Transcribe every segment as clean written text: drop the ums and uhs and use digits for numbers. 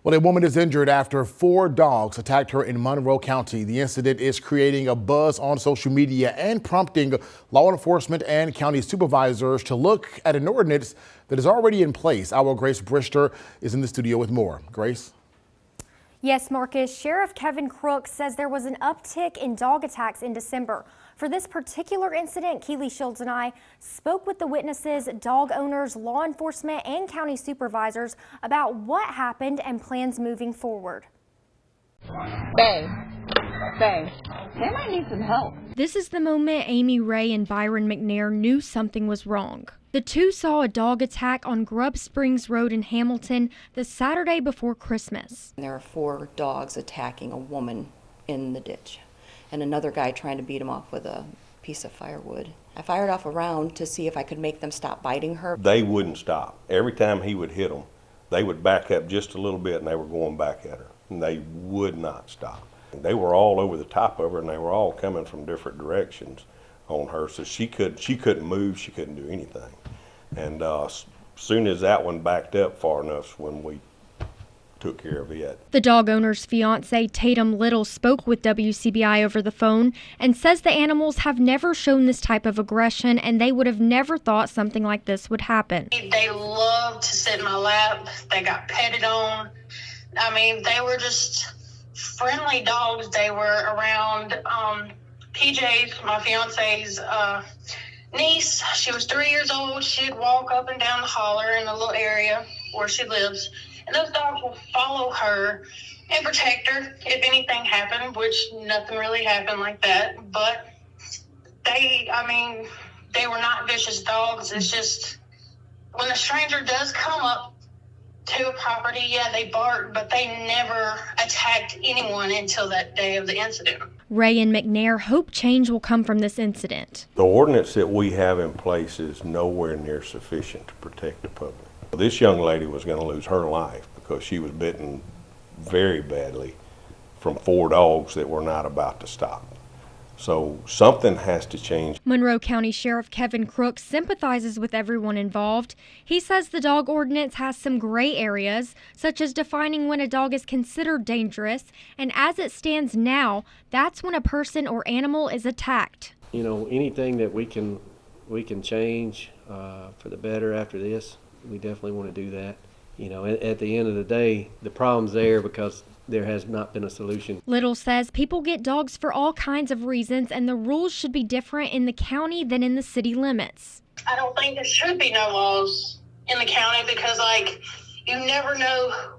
Well, a woman is injured after 4 dogs attacked her in Monroe County. The incident is creating a buzz on social media and prompting law enforcement and county supervisors to look at an ordinance that is already in place. Our Grace Brister is in the studio with more. Grace? Yes, Marcus. Sheriff Kevin Crook says there was an uptick in dog attacks in December. For this particular incident, Keely Shields and I spoke with the witnesses, dog owners, law enforcement, and county supervisors about what happened and plans moving forward. Bang. Bang. They might need some help. This is the moment Amy Ray and Byron McNair knew something was wrong. The two saw a dog attack on Grub Springs Road in Hamilton the Saturday before Christmas. There are 4 dogs attacking a woman in the ditch and another guy trying to beat him off with a piece of firewood. I fired off a round to see if I could make them stop biting her. They wouldn't stop. Every time he would hit them, they would back up just a little bit and they were going back at her. And they would not stop. They were all over the top of her and they were all coming from different directions on her, so she couldn't move, she couldn't do anything. And as soon as that one backed up far enough when we took care of it. The dog owner's fiance, Tatum Little, spoke with WCBI over the phone and says the animals have never shown this type of aggression and they would have never thought something like this would happen. They love to sit in my lap. They got petted on. I mean, they were just friendly dogs. They were around PJ's, my fiance's niece. She was 3 years old. She'd walk up and down the holler in the little area where she lives. And those dogs will follow her and protect her if anything happened, which nothing really happened like that. But they were not vicious dogs. It's just when a stranger does come up to a property, yeah, they bark, but they never attacked anyone until that day of the incident. Ray and McNair hope change will come from this incident. The ordinance that we have in place is nowhere near sufficient to protect the public. This young lady was going to lose her life because she was bitten very badly from 4 dogs that were not about to stop. So something has to change. Monroe County Sheriff Kevin Crook sympathizes with everyone involved. He says the dog ordinance has some gray areas, such as defining when a dog is considered dangerous, and as it stands now, that's when a person or animal is attacked. You know, anything that we can change for the better after this, we definitely want to do that. You know, at the end of the day, the problem's there because there has not been a solution. Little says people get dogs for all kinds of reasons, and the rules should be different in the county than in the city limits. I don't think there should be no laws in the county because, you never know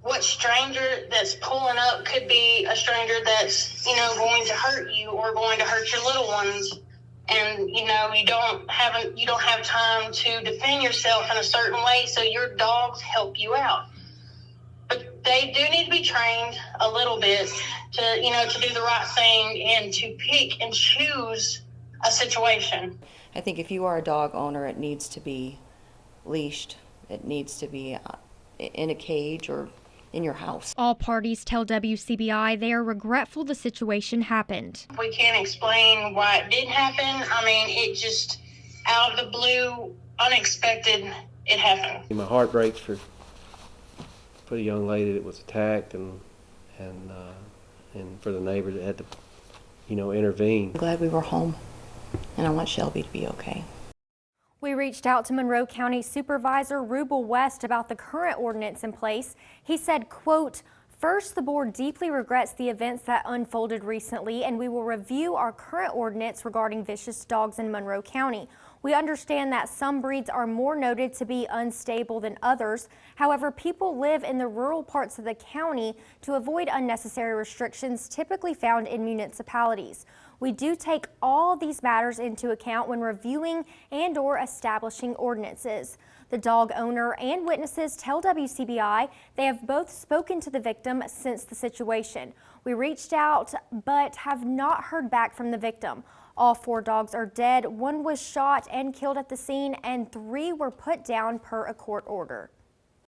what stranger that's pulling up could be a stranger that's, going to hurt you or going to hurt your little ones. And, you don't have time to defend yourself in a certain way, so your dogs help you out. But they do need to be trained a little bit to do the right thing and to pick and choose a situation. I think if you are a dog owner, it needs to be leashed. It needs to be in a cage or in your house. All parties tell WCBI they are regretful the situation happened. We can't explain why it did happen. I mean, it just out of the blue, unexpected, it happened. My heart breaks for the young lady that was attacked and for the neighbor that had to, intervene. I'm glad we were home, and I want Shelby to be okay. We reached out to Monroe County Supervisor Rubel West about the current ordinance in place. He said, quote, "First, the board deeply regrets the events that unfolded recently, and we will review our current ordinance regarding vicious dogs in Monroe County. We understand that some breeds are more noted to be unstable than others. However, people live in the rural parts of the county to avoid unnecessary restrictions typically found in municipalities. We do take all these matters into account when reviewing and/or establishing ordinances." The dog owner and witnesses tell WCBI they have both spoken to the victim since the situation. We reached out but have not heard back from the victim. All 4 dogs are dead. 1 was shot and killed at the scene, and 3 were put down per a court order.